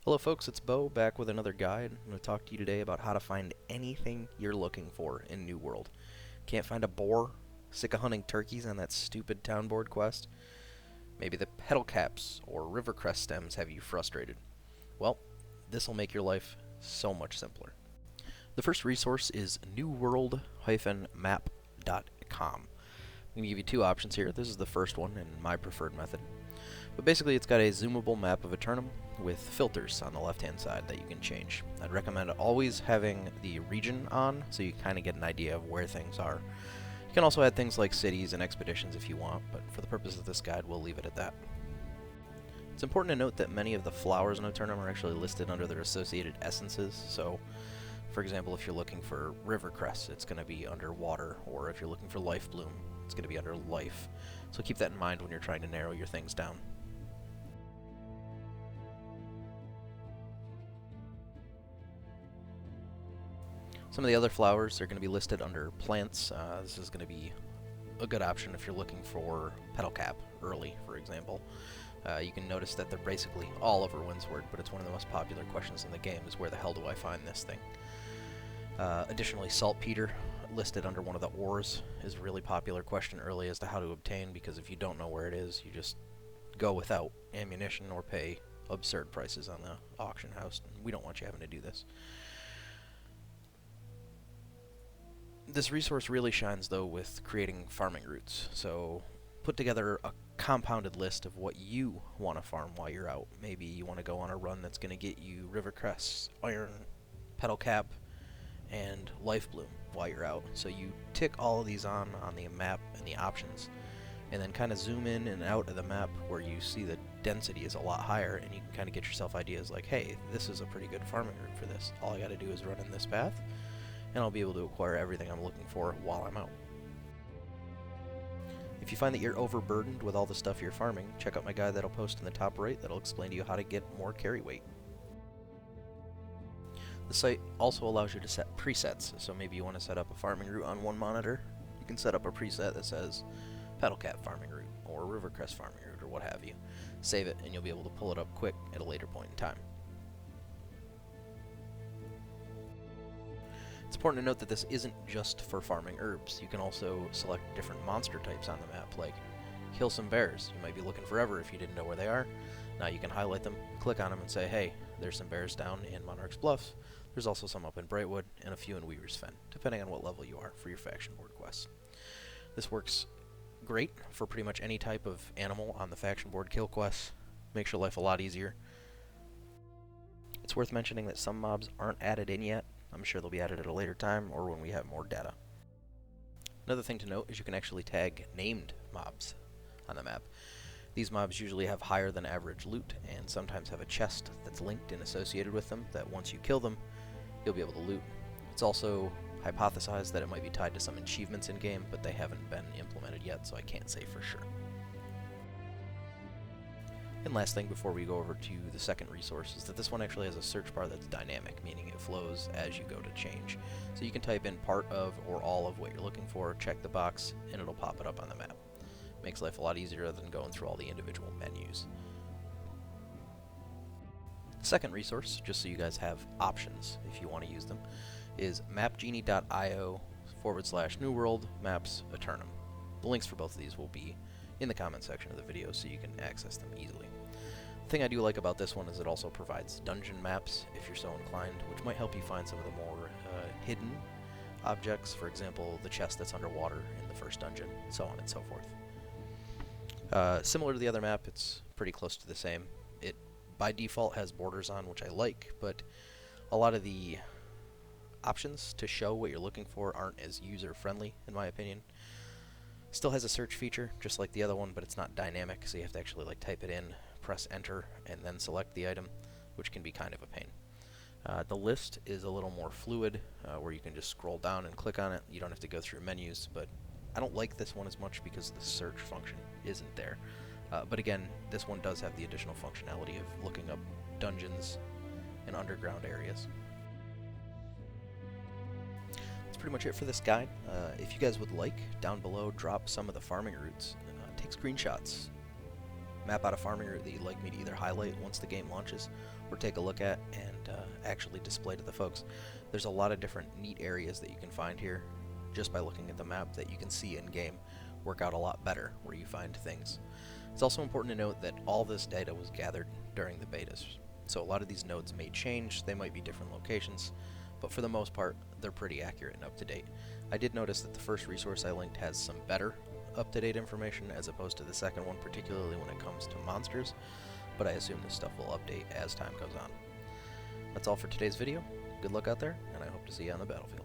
Hello folks, it's Bo back with another guide. I'm going to talk to you today about how to find anything you're looking for in New World. Can't find a boar? Sick of hunting turkeys on that stupid town board quest? Maybe the petalcaps or rivercress stems have you frustrated. Well, this will make your life so much simpler. The first resource is newworld-map.com. I'm going to give you two options here. This is the first one and my preferred method. But basically it's got a zoomable map of a turnum with filters on the left hand side that you can change. I'd recommend always having the region on so you kind of get an idea of where things are. You can also add things like cities and expeditions if you want, but for the purpose of this guide we'll leave it at that. It's important to note that many of the flowers in a turnum are actually listed under their associated essences, so for example if you're looking for rivercress it's going to be under water, or if you're looking for life bloom it's going to be under life. So keep that in mind when you're trying to narrow your things down. Some of the other flowers are going to be listed under plants. This is going to be a good option if you're looking for petalcap early, for example. You can notice that they're basically all over Windsward, but it's one of the most popular questions in the game is where the hell do I find this thing? Additionally, saltpeter, listed under one of the ores, is a really popular question early as to how to obtain, because if you don't know where it is, you just go without ammunition or pay absurd prices on the auction house. We don't want you having to do this. This resource really shines though with creating farming routes, so put together a compounded list of what you want to farm while you're out. Maybe you want to go on a run that's going to get you rivercress, iron, petalcap, and life bloom while you're out. So you tick all of these on the map and the options, and then kind of zoom in and out of the map where you see the density is a lot higher, and you can kind of get yourself ideas like, hey, this is a pretty good farming route for this. All I got to do is run in this path, and I'll be able to acquire everything I'm looking for while I'm out. If you find that you're overburdened with all the stuff you're farming, check out my guide that I'll post in the top right that'll explain to you how to get more carry weight. The site also allows you to set presets, so maybe you want to set up a farming route on one monitor. You can set up a preset that says petalcap farming route or rivercress farming route or what have you. Save it and you'll be able to pull it up quick at a later point in time. It's important to note that this isn't just for farming herbs. You can also select different monster types on the map, like kill some bears. You might be looking forever if you didn't know where they are. Now you can highlight them, click on them, and say, hey, there's some bears down in Monarch's Bluffs. There's also some up in Brightwood, and a few in Weaver's Fen, depending on what level you are for your faction board quests. This works great for pretty much any type of animal on the faction board kill quests. Makes your life a lot easier. It's worth mentioning that some mobs aren't added in yet. I'm sure they'll be added at a later time or when we have more data. Another thing to note is you can actually tag named mobs on the map. These mobs usually have higher than average loot and sometimes have a chest that's linked and associated with them that once you kill them, you'll be able to loot. It's also hypothesized that it might be tied to some achievements in game, but they haven't been implemented yet, so I can't say for sure. And last thing before we go over to the second resource is that this one actually has a search bar that's dynamic, meaning it flows as you go to change. So you can type in part of or all of what you're looking for, check the box, and it'll pop it up on the map. Makes life a lot easier than going through all the individual menus. The second resource, just so you guys have options if you want to use them, is mapgenie.io/New World Maps Eternum. The links for both of these will be in the comment section of the video so you can access them easily. The thing I do like about this one is it also provides dungeon maps if you're so inclined, which might help you find some of the more hidden objects, for example the chest that's underwater in the first dungeon, so on and so forth. Similar to the other map, it's pretty close to the same. It by default has borders on, which I like, but a lot of the options to show what you're looking for aren't as user-friendly in my opinion. Still has a search feature, just like the other one, but it's not dynamic, so you have to actually type it in, press enter, and then select the item, which can be kind of a pain. The list is a little more fluid, where you can just scroll down and click on it. You don't have to go through menus, but I don't like this one as much because the search function isn't there. But again, this one does have the additional functionality of looking up dungeons and underground areas. Pretty much it for this guide. If you guys would like, down below drop some of the farming routes. Take screenshots. map out a farming route that you'd like me to either highlight once the game launches or take a look at and actually display to the folks. There's a lot of different neat areas that you can find here just by looking at the map that you can see in game work out a lot better where you find things. It's also important to note that all this data was gathered during the betas, so a lot of these nodes may change, they might be different locations, but for the most part they're pretty accurate and up to date. I did notice that the first resource I linked has some better up-to-date information as opposed to the second one, particularly when it comes to monsters, but I assume this stuff will update as time goes on. That's all for today's video. Good luck out there, and I hope to see you on the battlefield.